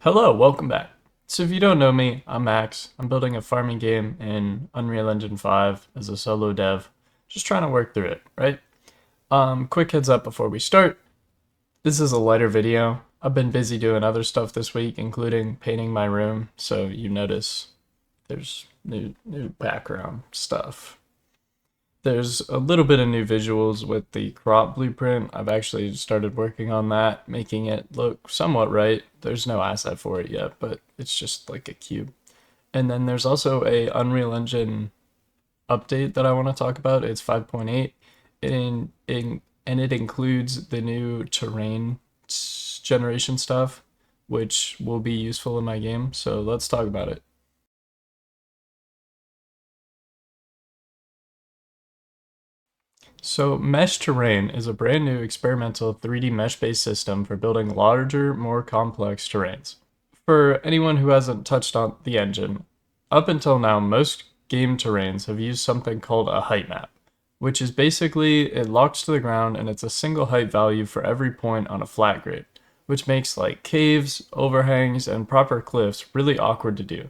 Hello, welcome back. So if you don't know me, I'm Max. I'm building a farming game in Unreal Engine 5 as a solo dev. Just trying to work through it, right? Quick heads up before we start. This is a lighter video. I've been busy doing other stuff this week, including painting my room, so you notice there's new background stuff. There's a little bit of new visuals with the crop blueprint. I've actually started working on that, making it look somewhat right. There's no asset for it yet, but it's just like a cube. And then there's also a Unreal Engine update that I want to talk about. It's 5.8, and it includes the new terrain generation stuff, which will be useful in my game. So let's talk about it. So Mesh Terrain is a brand new experimental 3D mesh-based system for building larger, more complex terrains. For anyone who hasn't touched on the engine, up until now most game terrains have used something called a height map, which is basically it locks to the ground and it's a single height value for every point on a flat grid, which makes like caves, overhangs, and proper cliffs really awkward to do.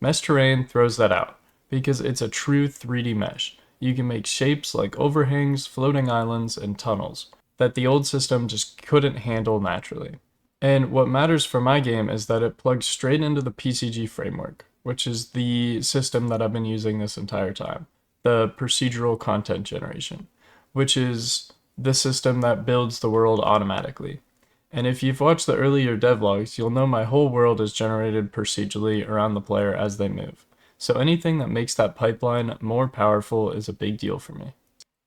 Mesh Terrain throws that out because it's a true 3D mesh. You can make shapes like overhangs, floating islands, and tunnels that the old system just couldn't handle naturally. And what matters for my game is that it plugs straight into the PCG framework, which is the system that I've been using this entire time, the procedural content generation, which is the system that builds the world automatically. And if you've watched the earlier devlogs, you'll know my whole world is generated procedurally around the player as they move. So anything that makes that pipeline more powerful is a big deal for me.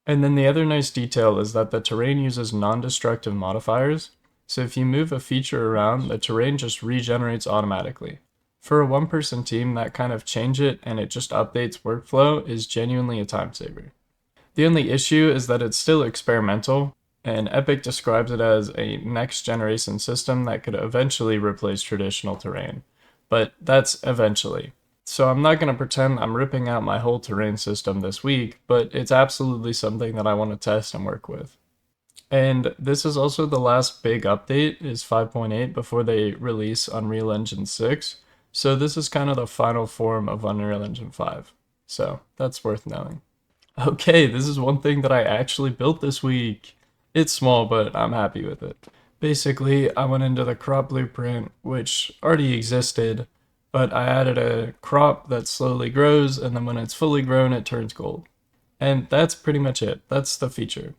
And then the other nice detail is that the terrain uses non-destructive modifiers, so if you move a feature around, the terrain just regenerates automatically. For a one-person team, that kind of change it and it just updates workflow is genuinely a time saver. The only issue is that it's still experimental, and Epic describes it as a next-generation system that could eventually replace traditional terrain. But that's eventually. So I'm not going to pretend I'm ripping out my whole terrain system this week, but it's absolutely something that I want to test and work with. And this is also the last big update, is 5.8, before they release Unreal Engine 6. So this is kind of the final form of Unreal Engine 5. So that's worth knowing. Okay, this is one thing that I actually built this week. It's small, but I'm happy with it. Basically, I went into the crop blueprint, which already existed, but I added a crop that slowly grows, and then when it's fully grown, it turns gold. And that's pretty much it. That's the feature.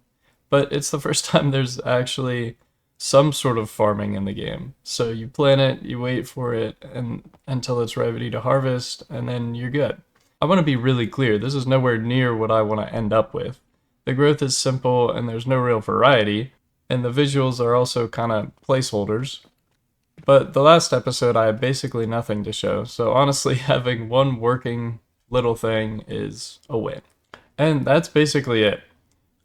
But it's the first time there's actually some sort of farming in the game. So you plant it, you wait for it and until it's ready to harvest, and then you're good. I want to be really clear, this is nowhere near what I want to end up with. The growth is simple and there's no real variety, and the visuals are also kind of placeholders. But the last episode I had basically nothing to show, so honestly having one working little thing is a win. And that's basically it.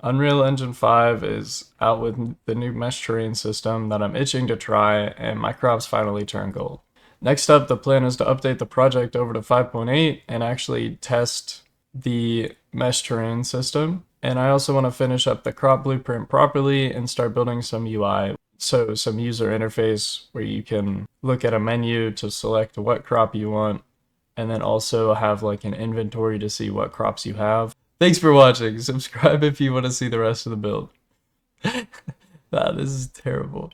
Unreal Engine 5 is out with the new mesh terrain system that I'm itching to try, and my crops finally turn gold. Next up, the plan is to update the project over to 5.8 and actually test the mesh terrain system. And I also want to finish up the crop blueprint properly and start building some UI. So some user interface where you can look at a menu to select what crop you want, and then also have like an inventory to see what crops you have. Thanks for watching. Subscribe if you want to see the rest of the build. Wow, this is terrible.